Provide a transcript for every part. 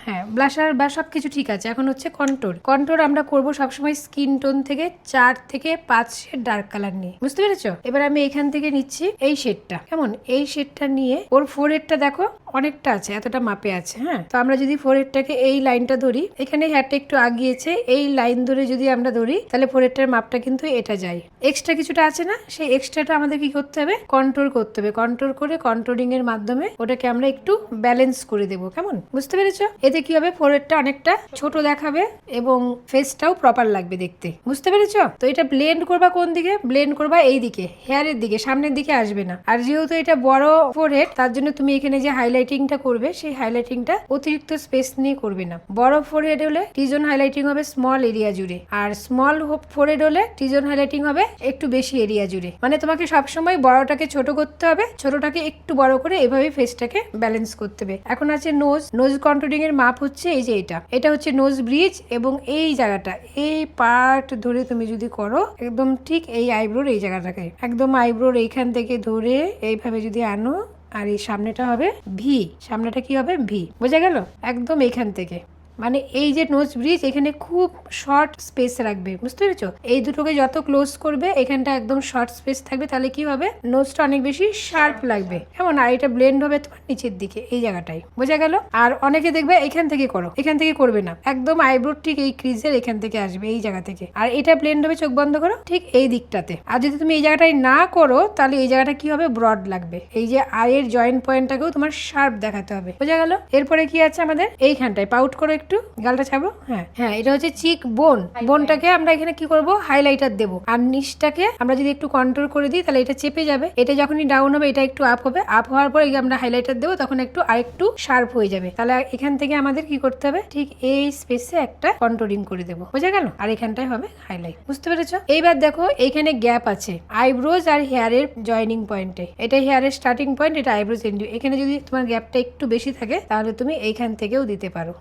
হ্যাঁ, ব্লাশার বা সবকিছু ঠিক আছে। এখন হচ্ছে কন্ট্রোর। কন্ট্রোর আমরা করব সবসময় স্কিন টোন থেকে 4 থেকে 5 শেড ডার্ক কালার নিয়ে, বুঝতে পেরেছো? এবার আমি এখান থেকে নিচ্ছি এই শেডটা, কেমন? এই শেডটা নিয়ে ওর ফোরহেডটা দেখো অনেকটা আছে, এতটা মাপে আছে। হ্যাঁ, তো আমরা যদি ফোরহেডটাকে এই লাইনটা ধরি, এখানে হেয়ারটা একটু আগিয়েছে, এই লাইন ধরে যদি আমরা ধরি তাহলে ফোরহেডটার মাপটা কিন্তু এটা যায়। এক্সট্রা কিছুটা আছে না, সেই এক্সট্রাটা আমাদের কি করতে হবে? কন্ট্রোল করতে হবে। কন্ট্রোল করে কন্ট্রোলিং এর মাধ্যমে ওটাকে আমরা একটু ব্যালেন্স করে দেবো, কেমন? বুঝতে পেরেছো? এতে কি হবে? ফোরহেডটা অনেকটা ছোট দেখাবে এবং ফেসটাও প্রপার লাগবে দেখতে, বুঝতে পেরেছো? তো এটা ব্লেন্ড করবা কোন দিকে? ব্লেন্ড করবা এই দিকে, হেয়ারের দিকে, সামনের দিকে আসবে না। আর যেহেতু এটা বড় ফোরহেড, তার জন্য তুমি এখানে যে হাইলাইটিংটা করবে সেই হাইলাইটিংটা অতিরিক্ত স্পেস নিয়ে করবে না। বড় ফোরহেড হলে টিজন হাইলাইটিং হবে স্মল এরিয়া জুড়ে, আর স্মল ফোরহেড হলে টিজন হাইলাইটিং হবে একটু বেশি এরিয়া জুড়ে। মানে তোমাকে সবসময় বড়টাকে ছোট করতে হবে, ছোটটাকে একটু বড় করে এভাবে ফেসটাকে ব্যালেন্স করতে হবে। এখন আছে নোজ। নোজ কন্ট্রোলিং এর মাপ হচ্ছে এই যে এটা হচ্ছে নোজ ব্রিজ, এবং এই জায়গাটা, এই পার্ট ধরে তুমি যদি করো একদম ঠিক এই আইব্রোর এই জায়গাটাকে, একদম আইব্রোর এইখান থেকে ধরে এইভাবে যদি আনো, আর এই সামনেটা হবে ভি। সামনেটা কি হবে? ভি। বোঝা গেল? একদম এইখান থেকে, মানে এই যে নোজ ব্রিজ, এখানে খুব শর্ট স্পেস রাখবে, বুঝতে পেরেছো? এই দুটোকে যত ক্লোজ করবে এখানটা একদম শর্ট স্পেস থাকবে, তাহলে কি হবে? নোজটা অনেক বেশি শার্প লাগবে, কেমন? আর এটা ব্লেন্ড হবে তোমার নিচের দিকে এই জায়গাটাই, বোঝা গেল? আর অনেকে দেখবে এখান থেকে করো, এখান থেকে করবে না, একদম আইব্রোর ঠিক এই ক্রিজের এখান থেকে আসবে, এই জায়গা থেকে। আর এটা ব্লেন্ড হবে, চোখ বন্ধ করো, ঠিক এই দিকটাতে। আর যদি তুমি এই জায়গাটায় না করো তাহলে এই জায়গাটা কি হবে? ব্রড লাগবে। এই যে আইয়ের জয়েন্ট পয়েন্টটাকেও তোমার শার্প দেখাতে হবে, বোঝা গেল? এরপরে কি আছে আমাদের? এইখানটায় পাউট করো, একটু গালটা ছাবো। হ্যাঁ হ্যাঁ, এটা হচ্ছে চিক বোন। বোনটাকে আমরা এখানে কি করব? হাইলাইটার দেবো। আর নিচটাকে আমরা যদি একটু কন্ট্রোল করে দিই তাহলে এটা চেপে যাবে, এটা যখনই ডাউন হবে এটা একটু আপ হবে, আপ হওয়ার পর আমরা হাইলাইটার দেবো, তখন একটু আরেকটু শার্প হয়ে যাবে। তাহলে এখান থেকে আমাদের কি করতে হবে? ঠিক এই স্পেসে একটা কন্ট্রোলিং করে দেবো, বোঝা গেল? আর এখানটায় হবে হাইলাইট, বুঝতে পেরেছো? এইবার দেখো এইখানে গ্যাপ আছে আইব্রোজ আর হেয়ারের জয়নিং পয়েন্টে। এটা হেয়ারের স্টার্টিং পয়েন্ট, এটা আইব্রোজ এন্ডিং। এখানে যদি তোমার গ্যাপটা একটু বেশি থাকে তাহলে তুমি এইখান থেকেও দিতে পারো,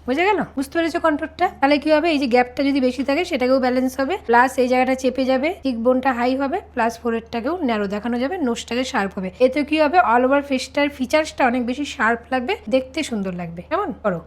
বুঝে গেল? বুঝতে পেরেছো কন্ট্রোলটা? তাহলে কি হবে? এই যে গ্যাপটা যদি বেশি থাকে সেটাকেও ব্যালেন্স হবে, প্লাস এই জায়গাটা চেপে যাবে, চিক বোনটা হাই হবে, প্লাস ফোরহেডটাকেও ন্যারো দেখানো যাবে, নোজটাকে শার্প হবে। এতে কি হবে? অল ওভার ফেসটার ফিচার্সটা অনেক বেশি শার্প লাগবে, দেখতে সুন্দর লাগবে। কেমন? করো।